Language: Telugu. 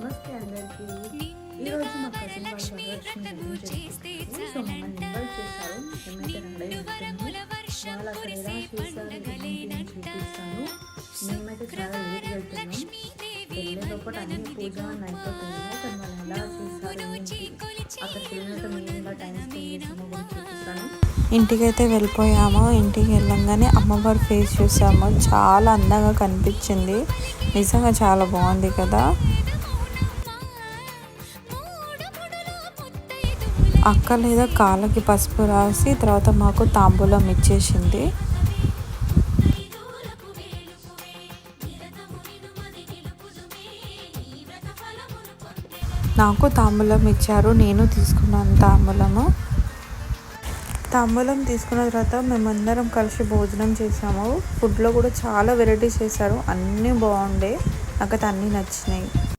నమస్తే అందరికీ. ఈరోజు మా కజిన్ వాళ్ళ వరలక్ష్మి వ్రతం చేసుకుంటారు. సో మమ్మల్ని ఇన్వైట్ చేశారు. మేమైతే రెడీ అవుతున్నాము. వాళ్ళు అక్కడ ఎలా చేశారు ఏంటి అని చూపిస్తాను. మేమైతే చాలా లేట్గా వెళ్తున్నాం. వెళ్ళేటప్పుడు అన్ని పూజ అని అయిపోతున్నాము. కానీ వాళ్ళు ఎలా చేశారు ఏంటి అక్కడికి వెళ్ళినట్టు మేము ఎలా టైం స్పెండ్ చేసామో కూడా చూపిస్తాను. ఇంటికైతే వెళ్ళిపోయాము. ఇంటికి వెళ్ళంగానే అమ్మవారి ఫేస్ చూసాము. చాలా అందంగా కనిపించింది. నిజంగా చాలా బాగుంది కదా. అక్క లేదా కాళ్ళకి పసుపు రాసి తర్వాత మాకు తాంబూలం ఇచ్చేసింది. నాకు తాంబూలం ఇచ్చారు. నేను తీసుకున్నాను తాంబూలం తీసుకున్న తర్వాత మేమందరం కలిసి భోజనం చేసాము. ఫుడ్లో కూడా చాలా వెరైటీస్ చేశారు. అన్నీ బాగుండే. నాకైతే అన్నీ నచ్చినాయి.